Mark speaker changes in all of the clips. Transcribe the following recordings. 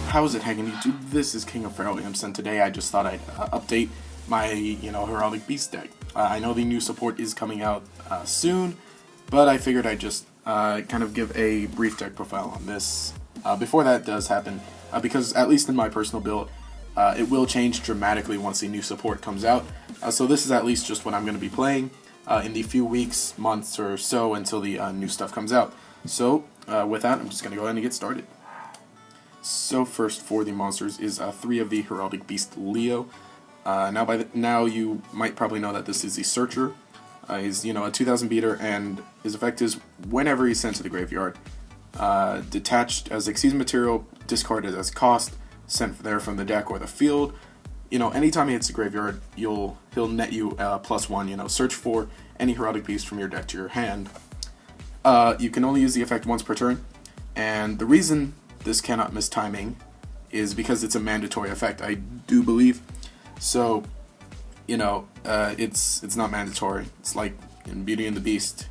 Speaker 1: How's it hanging YouTube? This is King of Heraldic, and today I just thought I'd update my, Heraldic Beast deck. I know the new support is coming out soon, but I figured I'd just kind of give a brief deck profile on this before that does happen, because at least in my personal build, it will change dramatically once the new support comes out. So this is at least just what I'm going to be playing in the few weeks, months, or so until the new stuff comes out. So with that, I'm just going to go ahead and get started. So first for the monsters is 3 of the Heraldic Beast YuGiOh. Now you might probably know that this is the Searcher. He's a 2000 beater, and his effect is whenever he's sent to the graveyard, detached as Xyz material, discarded as cost, sent there from the deck or the field. Anytime he hits the graveyard, he'll net you +1. Search for any Heraldic Beast from your deck to your hand. You can only use the effect once per turn, and the reason this cannot miss timing is because it's a mandatory effect, I do believe. So, it's not mandatory. It's like in Beauty and the Beast.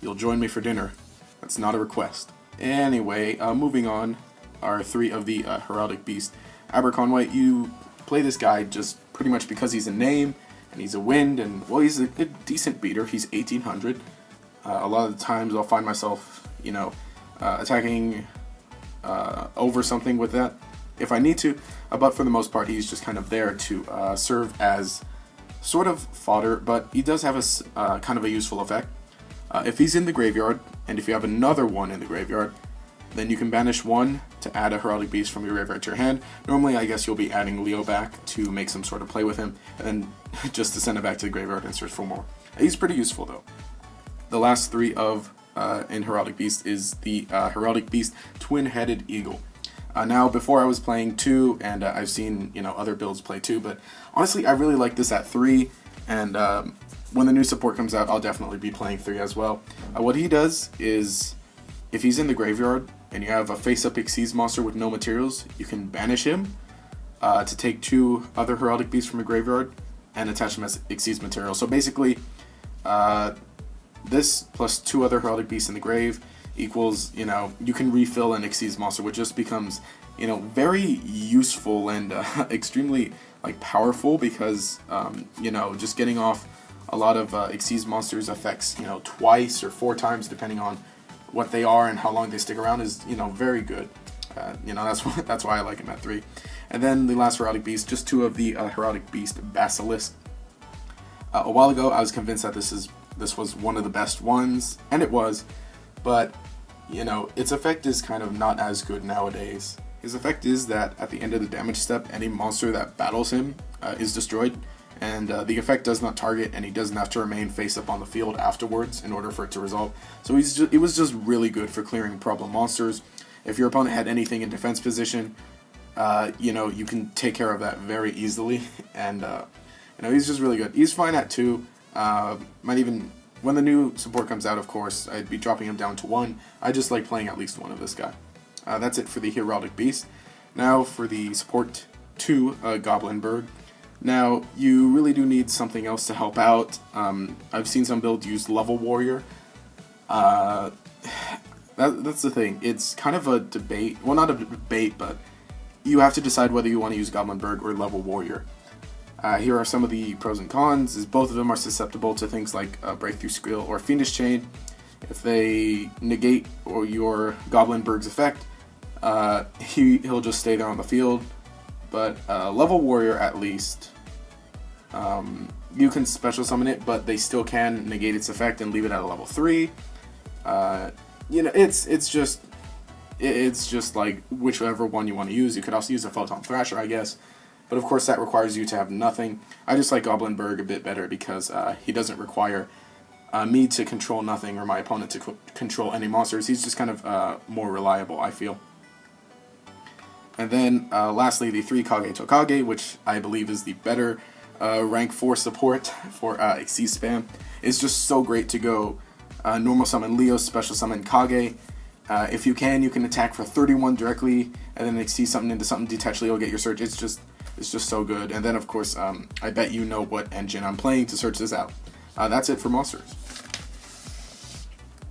Speaker 1: You'll join me for dinner. That's not a request. Anyway, moving on, are 3 of the Heraldic Beast. Aberconway, you play this guy just pretty much because he's a name, and he's a wind, and, well, he's a decent beater. He's 1800. A lot of the times I'll find myself, attacking over something with that if I need to, but for the most part he's just kind of there to serve as sort of fodder, but he does have a kind of a useful effect. If he's in the graveyard, and if you have another one in the graveyard, then you can banish 1 to add a Heraldic Beast from your graveyard to your hand. Normally I guess you'll be adding Leo back to make some sort of play with him, and then just to send it back to the graveyard and search for more. He's pretty useful though. The last 3 of in Heraldic Beast is the Heraldic Beast Twin-Headed Eagle. Now, before I was playing 2, and I've seen other builds play 2, but honestly I really like this at 3, and when the new support comes out I'll definitely be playing 3 as well. What he does is, if he's in the graveyard and you have a face-up Xyz monster with no materials, you can banish him to take 2 other Heraldic Beasts from your graveyard and attach them as Xyz material. So basically, this plus 2 other Heraldic Beasts in the grave equals, you can refill an Xyz monster, which just becomes, very useful and extremely powerful, because just getting off a lot of Xyz monsters affects twice or 4 times depending on what they are and how long they stick around is very good. That's why I like him at 3. And then the last Heraldic Beast, just 2 of the Heraldic Beast Basilisk. A while ago I was convinced that this was one of the best ones, and it was, but its effect is kind of not as good nowadays. His effect is that at the end of the damage step, any monster that battles him is destroyed, and the effect does not target, and he doesn't have to remain face up on the field afterwards in order for it to resolve. So it was just really good for clearing problem monsters. If your opponent had anything in defense position, you can take care of that very easily, and he's just really good. He's fine at 2. Might even, when the new support comes out, of course, I'd be dropping him down to 1. I just like playing at least 1 of this guy. That's it for the Heraldic Beast. Now for the support 2, Goblinberg. Now, you really do need something else to help out. I've seen some builds use Level Warrior. That's the thing. It's kind of a debate. Well, not a debate, but you have to decide whether you want to use Goblinberg or Level Warrior. Here are some of the pros and cons, is both of them are susceptible to things like Breakthrough Skill or Fiendish Chain. If they negate your Goblinberg's effect, he'll just stay there on the field. But Level Warrior, at least, you can special summon it, but they still can negate its effect and leave it at a level 3. It's just like whichever one you want to use. You could also use a Photon Thrasher, I guess. But of course that requires you to have nothing. I just like Goblinberg a bit better because he doesn't require me to control nothing or my opponent to control any monsters. He's just kind of more reliable, I feel. And then lastly, the 3 Kage Tokage, which I believe is the better rank 4 support for Xyz spam. It's just so great to go normal summon Leo, special summon Kage. If you can attack for 31 directly, and then Xyz something into something, detach Leo, get your search. It's just so good. And then of course, I bet you know what engine I'm playing to search this out. That's it for monsters.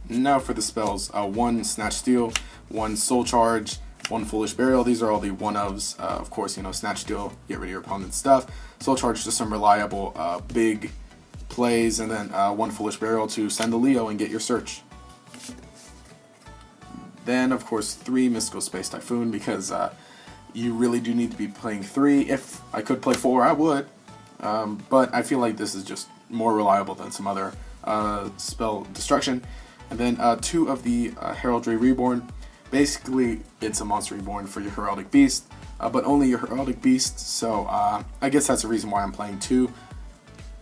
Speaker 1: Now for the spells, 1 Snatch Steal, 1 Soul Charge, one Foolish Burial. These are all the one-ofs. Of course, Snatch Steal, get rid of your opponent's stuff. Soul Charge to some reliable big plays, and then one Foolish Burial to send the Leo and get your search. Then, of course, 3 Mystical Space Typhoon, because you really do need to be playing 3. If I could play 4, I would. But I feel like this is just more reliable than some other spell destruction. And then 2 of the Heraldry Reborn. Basically, it's a monster reborn for your Heraldic Beast, but only your Heraldic Beast, so I guess that's the reason why I'm playing 2.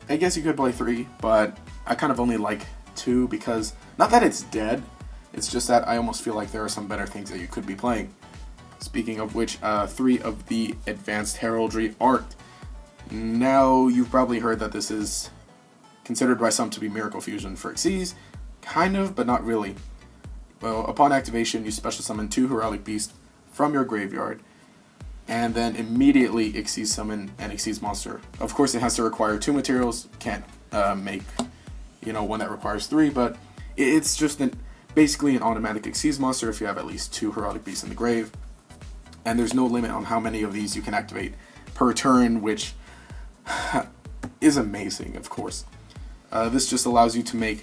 Speaker 1: I guess you could play 3, but I kind of only like 2 because, not that it's dead, it's just that I almost feel like there are some better things that you could be playing. Speaking of which, 3 of the Advanced Heraldry Art. Now, you've probably heard that this is considered by some to be Miracle Fusion for Xyz, kind of, but not really. Well, upon activation, you special summon 2 Heraldic Beasts from your graveyard, and then immediately Xyz summon an Xyz monster. Of course, it has to require 2 materials. Can't make, one that requires 3, but it's just basically an automatic Xyz monster if you have at least 2 Heraldic Beasts in the grave. And there's no limit on how many of these you can activate per turn, which is amazing, of course. This just allows you to make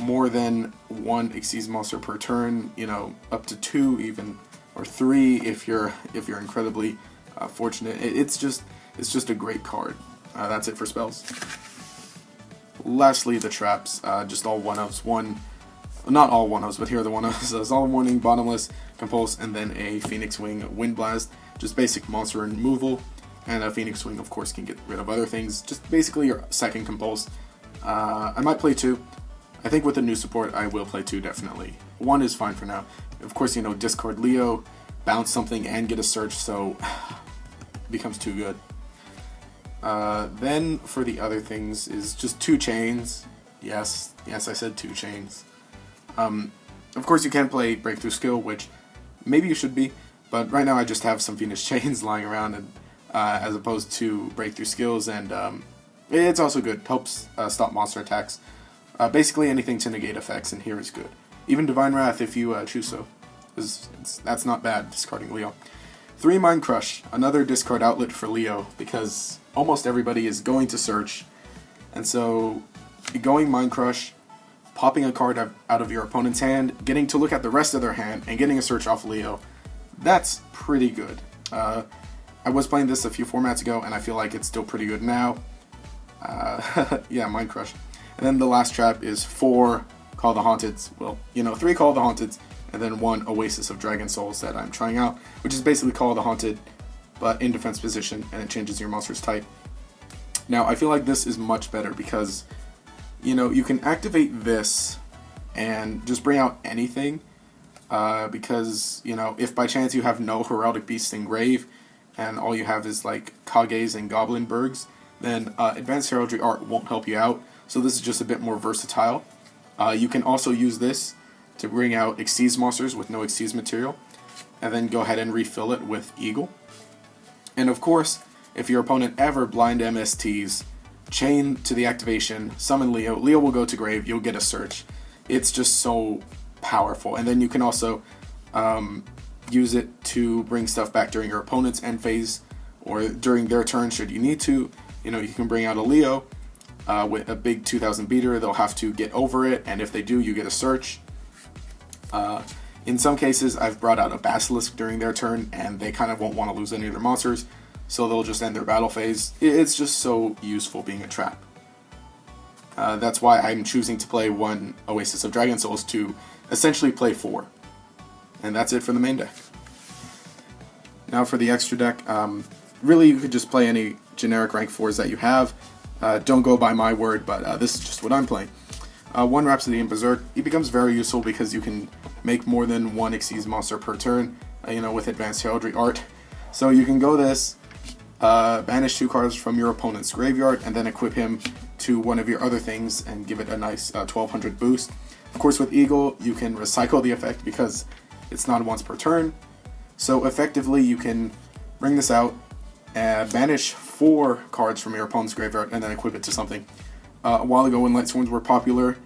Speaker 1: more than 1 Xyz monster per turn, up to 2 even, or 3 if you're incredibly fortunate. It's just a great card. That's it for spells. Lastly, the traps, just all one-ofs. Not all one-ofs, but here are the one-ofs. Solemn Warning, Bottomless, Compulse, and then a Phoenix Wing, Wind Blast. Just basic monster removal, and a Phoenix Wing, of course, can get rid of other things. Just basically your second Compulse. I might play 2. I think with the new support, I will play 2, definitely. 1 is fine for now. Of course, discard Leo, bounce something, and get a search, so it becomes too good. Then, for the other things, is just 2 chains. Yes, I said 2 chains. Of course, you can play Breakthrough Skill, which maybe you should be, but right now I just have some Phoenix Chains lying around, and as opposed to Breakthrough Skills, and it's also good. Helps stop monster attacks. Basically anything to negate effects in here is good. Even Divine Wrath if you choose so. That's not bad, discarding Leo. 3 Mind Crush, another discard outlet for Leo, because almost everybody is going to search. And so, going Mind Crush, popping a card out of your opponent's hand, getting to look at the rest of their hand, and getting a search off Leo, that's pretty good. I was playing this a few formats ago, and I feel like it's still pretty good now. Yeah, Mind Crush. And then the last trap is 4 Call the Haunteds. Well, 3 Call the Haunteds, and then 1 Oasis of Dragon Souls that I'm trying out, which is basically Call the Haunted, but in defense position, and it changes your monster's type. Now, I feel like this is much better because, you can activate this and just bring out anything, because, if by chance you have no Heraldic Beasts in grave, and all you have is, like, Kages and Goblinbergs, then Advanced Heraldry Art won't help you out. So this is just a bit more versatile. You can also use this to bring out Xyz monsters with no Xyz material, and then go ahead and refill it with Eagle. And of course, if your opponent ever blind MSTs, chain to the activation, summon Leo. Leo will go to grave, you'll get a search. It's just so powerful. And then you can also use it to bring stuff back during your opponent's end phase, or during their turn should you need to. You can bring out a Leo, with a big 2000 beater. They'll have to get over it, and if they do, you get a search. In some cases, I've brought out a Basilisk during their turn, and they kind of won't want to lose any of their monsters, so they'll just end their battle phase. It's just so useful being a trap. That's why I'm choosing to play 1 Oasis of Dragon Souls to essentially play 4. And that's it for the main deck. Now for the extra deck, really you could just play any generic rank 4s that you have. Don't go by my word, but this is just what I'm playing. 1 Rhapsody in Berserk. It becomes very useful because you can make more than 1 Xyz monster per turn, with Advanced Heraldry Art. So you can go this, banish 2 cards from your opponent's graveyard, and then equip him to one of your other things and give it a nice 1200 boost. Of course, with Eagle, you can recycle the effect because it's not once per turn. So effectively, you can bring this out, banish 4 cards from your opponent's graveyard, and then equip it to something. A while ago when Light Sworns were popular,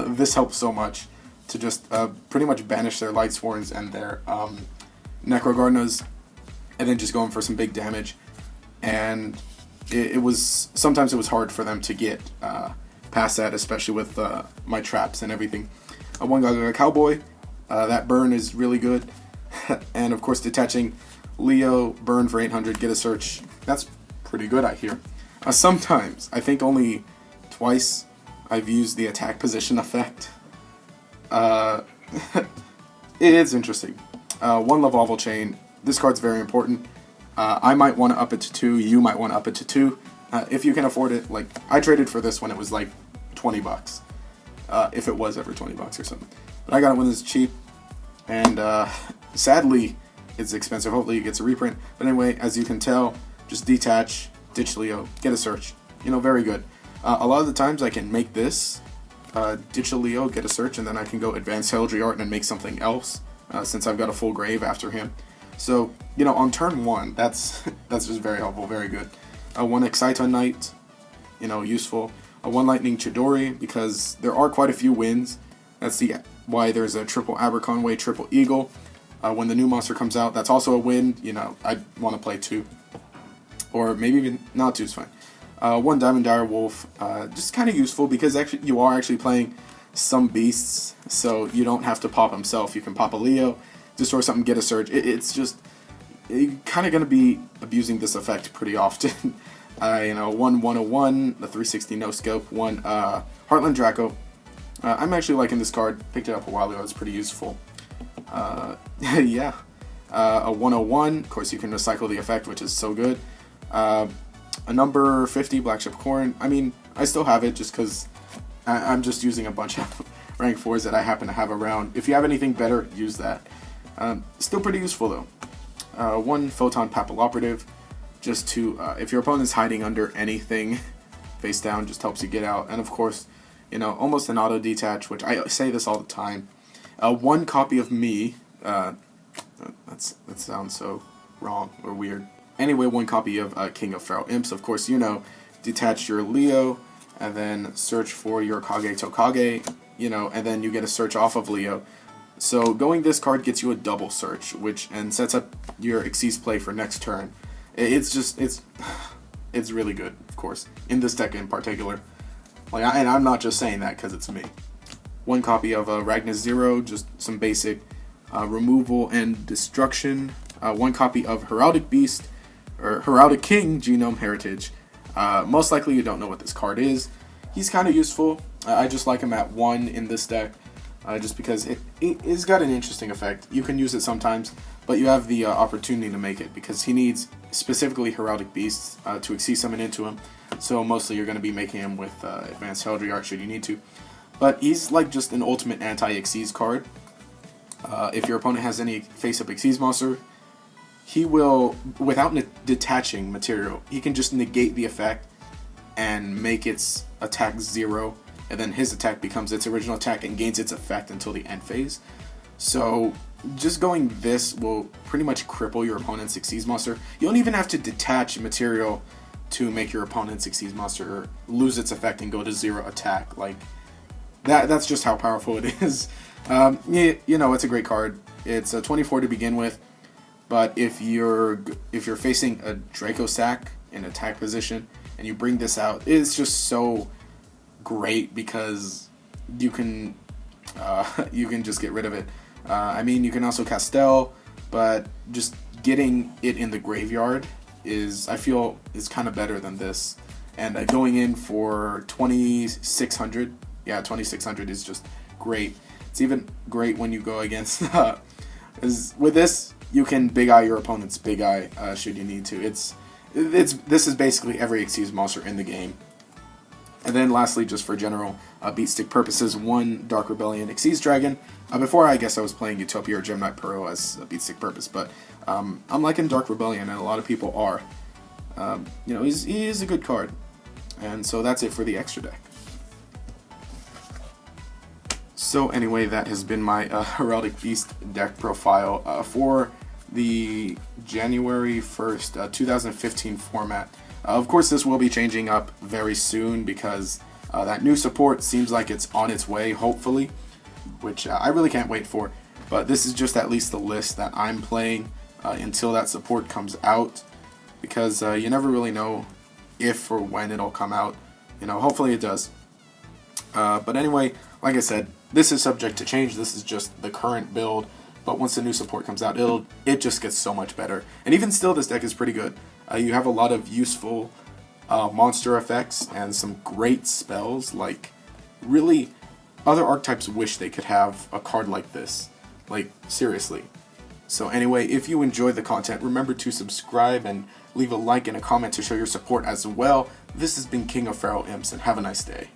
Speaker 1: this helped so much to just pretty much banish their Light Sworns and their Necrogardenas, and then just going for some big damage. And it was, sometimes it was hard for them to get past that, especially with my traps and everything. One Gaga Cowboy, that burn is really good. And of course detaching Leo, burn for 800, get a search. That's pretty good, I hear. Sometimes, I think only twice, I've used the attack position effect. It's interesting. One Lavalval Chain. This card's very important. I might want to up it to 2. You might want to up it to 2. If you can afford it. Like, I traded for this when it was like 20 bucks. If it was ever 20 bucks or something. But I got it when it's cheap. And sadly, it's expensive. Hopefully it gets a reprint. But anyway, as you can tell, just detach, ditch Leo, get a search. You know, very good. A lot of the times I can make this, ditch a Leo, get a search, and then I can go advance Heraldry Art and make something else, since I've got a full grave after him. So, you know, on turn 1, that's just very helpful, very good. One Exciton Knight, you know, useful. One Lightning Chidori, because there are quite a few wins. That's why there's a triple Aberconway, triple Eagle. When the new monster comes out, that's also a win. You know, I'd want to play 2. Or maybe even not 2 is fine. One Diamond Dire Wolf, just kind of useful because actually you are actually playing some beasts, so you don't have to pop himself. You can pop a Leo, destroy something, get a surge. It's just, you're kind of going to be abusing this effect pretty often. You know, one 101, the 360 no scope, one Heartland Draco. I'm actually liking this card. Picked it up a while ago. It's pretty useful. Yeah. A 101. Of course, you can recycle the effect, which is so good. A number 50 Black Ship Corn. I mean, I still have it just because I'm just using a bunch of rank 4s that I happen to have around. If you have anything better, use that. Still pretty useful though. One Photon Papilloperative, just to, if your opponent's hiding under anything face down, just helps you get out. And of course, you know, almost an auto detach, which I say this all the time. One copy of me, that sounds so wrong or weird. Anyway, one copy of King of Feral Imps. Of course, you know, detach your Leo, and then search for your Kage Tokage, you know, and then you get a search off of Leo. So going this card gets you a double search, and sets up your Xyz play for next turn. It's just, it's really good, of course, in this deck in particular. Like, and I'm not just saying that because it's me. One copy of Ragnar Zero, just some basic removal and destruction. One copy of Heraldic Beast, or Heraldic King, Genome Heritage. Most likely you don't know what this card is. He's kind of useful. I just like him at 1 in this deck, just because it's got an interesting effect. You can use it sometimes, but you have the opportunity to make it, because he needs specifically Heraldic Beasts to Xyz summon into him. So mostly you're going to be making him with Advanced Heraldry Art should you need to. But he's like just an ultimate anti-Xyz card. If your opponent has any face-up Xyz monster, he will, without detaching material, he can just negate the effect and make its attack 0, and then his attack becomes its original attack and gains its effect until the end phase. So just going this will pretty much cripple your opponent's Xyz monster. You don't even have to detach material to make your opponent's Xyz monster lose its effect and go to 0 attack. Like, that's just how powerful it is. You know, it's a great card. It's a 24 to begin with. But if you're facing a Draco Sack in attack position and you bring this out, it's just so great because you can just get rid of it. I mean, you can also Castel, but just getting it in the graveyard I feel is kind of better than this. And going in for 2,600, yeah, 2,600 is just great. It's even great when you go against with this. You can Big Eye your opponent's Big Eye should you need to. This is basically every Xyz monster in the game. And then lastly, just for general beat stick purposes, one Dark Rebellion Xyz Dragon. Before I guess I was playing Utopia or Gem Knight Pro as a beat stick purpose, but I'm liking Dark Rebellion, and a lot of people are. You know, he is a good card. And so that's it for the extra deck. So anyway, that has been my Heraldic Beast deck profile for the January 1st, 2015 format. Of course, this will be changing up very soon because that new support seems like it's on its way, hopefully, which I really can't wait for. But this is just at least the list that I'm playing until that support comes out, because you never really know if or when it'll come out. You know, hopefully it does. But anyway, like I said, this is subject to change. This is just the current build. But once the new support comes out, it just gets so much better. And even still, this deck is pretty good. You have a lot of useful monster effects and some great spells. Like, really, other archetypes wish they could have a card like this. Like, seriously. So anyway, if you enjoyed the content, remember to subscribe and leave a like and a comment to show your support as well. This has been King of Feral Imps, and have a nice day.